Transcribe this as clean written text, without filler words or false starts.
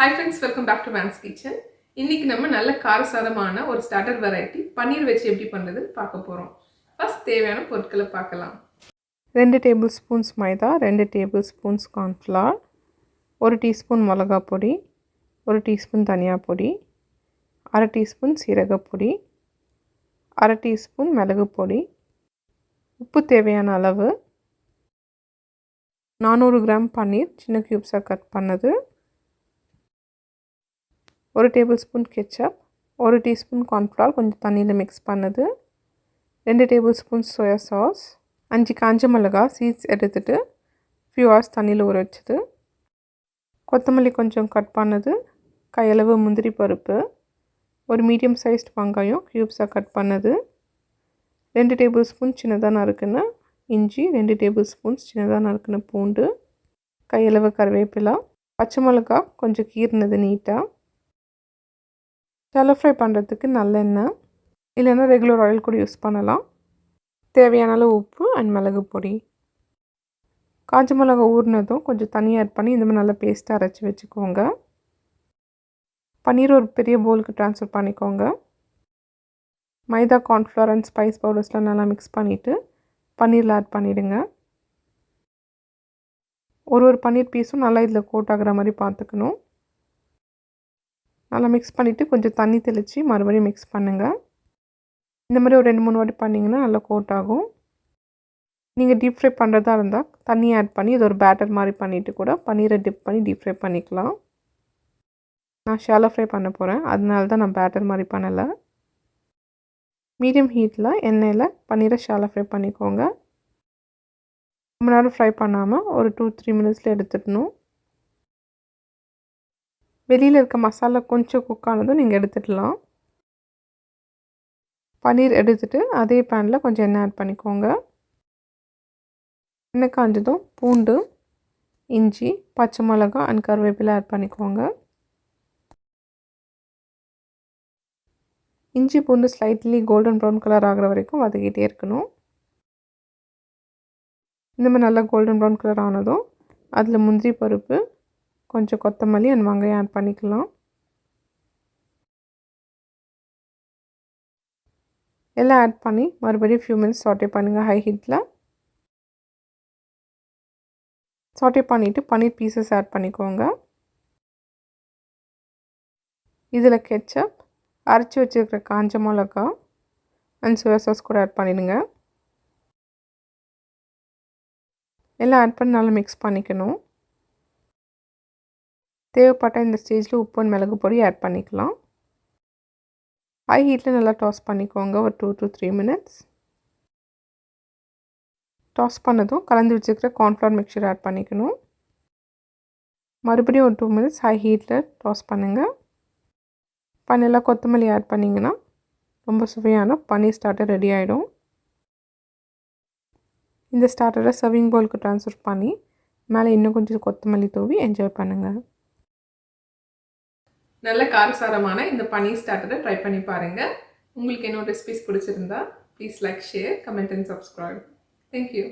Hi friends, welcome back to Van's Kitchen. இன்னைக்கு நம்ம நல்ல காரசாரமான ஒரு ஸ்டார்டர் வெரைட்டி பன்னீர் வச்சு எப்படி பண்றதுன்னு பார்க்க போறோம். ஃபர்ஸ்ட் தேவையான பொருட்களை பார்க்கலாம். 2 டேபிள்ஸ்பூன்ஸ் மைதா, 2 டேபிள்ஸ்பூன்ஸ் கார்ன்ஃப்ளவர், 1 டீஸ்பூன் மிளகாய் பொடி, 1 டீஸ்பூன் தனியா பொடி, 1/2 டீஸ்பூன் சீரகப்பொடி, 1/2 டீஸ்பூன் மிளகு பொடி, உப்பு தேவையான அளவு, 400 கிராம் பன்னீர் சின்ன கியூப்ஸாக கட் பண்ணது, 1 டேபிள்ஸ்பூன் கெச்சப், 1 டீஸ்பூன் கார்ன்ஃப்ளவர் கொஞ்சம் தண்ணியில் மிக்ஸ் பண்ணது, 2 டேபிள்ஸ்பூன் சோயா சாஸ், 5 காஞ்ச மிளகாய் சீட்ஸ் எடுத்துகிட்டு ஃபியூ ஹவர்ஸ் தண்ணியில் ஊற வச்சது, கொத்தமல்லி கொஞ்சம் கட் பண்ணது, கையளவு முந்திரி பருப்பு, ஒரு மீடியம் சைஸ்ட் வெங்காயம் க்யூப்ஸாக கட் பண்ணது, 2 டேபிள்ஸ்பூன் சின்னதாக நறுக்குன இஞ்சி, 2 டேபிள்ஸ்பூன்ஸ் சின்னதாக நறுக்குன பூண்டு, கையளவு கருவேப்பிலை, பச்சை மிளகாய் கொஞ்சம் கீறினது நீட்டாக. ஷாலோ ஃப்ரை பண்ணுறதுக்கு நல்லெண்ணெய் இல்லைன்னா ரெகுலர் ஆயில் கூட யூஸ் பண்ணலாம். தேவையான அளவு உப்பு அண்ட் மிளகு பொடி. காஞ்ச மிளகா ஊறினதும் கொஞ்சம் தண்ணி ஆட் பண்ணி இந்த மாதிரி நல்லா பேஸ்ட்டாக அரைச்சி வச்சுக்கோங்க. பன்னீர் ஒரு பெரிய பவுலுக்கு ட்ரான்ஸ்ஃபர் பண்ணிக்கோங்க. மைதா, கார்ன்ஃப்ளவர் அண்ட் ஸ்பைஸ் பவுடர்ஸ்லாம் நல்லா மிக்ஸ் பண்ணிவிட்டு பன்னீரில் ஆட் பண்ணிவிடுங்க. ஒரு பன்னீர் பீஸும் நல்லா இதில் கோட் ஆகிற மாதிரி பார்த்துக்கணும். நல்லா மிக்ஸ் பண்ணிவிட்டு கொஞ்சம் தண்ணி தெளித்து மறுபடியும் மிக்ஸ் பண்ணுங்கள். இந்த மாதிரி ஒரு 2-3 வாட்டி பண்ணிங்கன்னா நல்லா கோட் ஆகும். நீங்கள் டீப் ஃப்ரை பண்ணுறதா இருந்தால் தண்ணி ஆட் பண்ணி இது ஒரு பேட்டர் மாதிரி பண்ணிவிட்டு கூட பன்னீரை டிப் பண்ணி டீப் ஃப்ரை பண்ணிக்கலாம். நான் ஷாலோ ஃப்ரை பண்ண போகிறேன், அதனால தான் நான் பேட்டர் மாதிரி பண்ணலை. மீடியம் ஹீட்டில் எண்ணெயில் பன்னீரை ஷாலோ ஃப்ரை பண்ணிக்கோங்க. ரொம்ப நேரம் ஃப்ரை பண்ணாமல் ஒரு 2-3 மினிட்ஸில் எடுத்துடணும். வெளியில் இருக்க மசாலா கொஞ்சம் குக் ஆனதும் நீங்கள் எடுத்துடலாம். பன்னீர் எடுத்துகிட்டு அதே பேனில் கொஞ்சம் எண்ணெய் ஆட் பண்ணிக்கோங்க. எண்ணெய் காஞ்சதும் பூண்டு, இஞ்சி, பச்சை மிளகாய் அண்ட் கருவேப்பிலை ஆட் பண்ணிக்கோங்க. இஞ்சி பூண்டு ஸ்லைட்லி கோல்டன் ப்ரௌன் கலர் ஆகிற வரைக்கும் வதக்கிட்டே இருக்கணும். இந்த மாதிரி நல்லா கோல்டன் ப்ரௌன் கலர் ஆனதும் அதில் முந்திரி பருப்பு, கொஞ்சம் கொத்தமல்லி அண்ட் வெங்காயம் ஆட் பண்ணிக்கலாம். எல்லாம் ஆட் பண்ணி மறுபடியும் ஃபியூ மினிட்ஸ் சாட்டே பண்ணுங்கள் ஹை ஹீட்டில். சாட்டே பண்ணிவிட்டு பன்னீர் பீசஸ் ஆட் பண்ணிக்கோங்க. இதில் கெச்சப், அரைச்சி வச்சுருக்கிற காஞ்ச மிளகா அண்ட் சோயா சாஸ் கூட ஆட் பண்ணிடுங்க. எல்லாம் ஆட் பண்ணி நல்லா மிக்ஸ் பண்ணிக்கணும். தேவைப்பட்ட இந்த ஸ்டேஜில் உப்பு அண்ட் மிளகு பொடி ஆட் பண்ணிக்கலாம். ஹை ஹீட்டில் நல்லா டாஸ் பண்ணிக்கோங்க ஒரு 2 to 3 மினிட்ஸ். டாஸ் பண்ணதும் கலந்து வச்சுருக்கிற கார்ன்ஃப்ளவர் மிக்சர் ஆட் பண்ணிக்கணும். மறுபடியும் ஒரு 2 மினிட்ஸ் ஹை ஹீட்டில் டாஸ் பண்ணுங்கள். பன்னீரில் கொத்தமல்லி ஆட் பண்ணிங்கன்னா ரொம்ப சுவையான பன்னீர் ஸ்டார்டர் ரெடி ஆகிடும். இந்த ஸ்டார்டரை சர்விங் பவுலுக்கு ட்ரான்ஸ்ஃபர் பண்ணி மேலே இன்னும் கொஞ்சம் கொத்தமல்லி தூவி என்ஜாய் பண்ணுங்கள். நல்ல காரசாரமான இந்த பன்னீர் ஸ்டார்டரை ட்ரை பண்ணி பாருங்கள். உங்களுக்கு என்னோட ரெசிபிஸ் பிடிச்சிருந்தா please like, share, comment and subscribe. Thank you.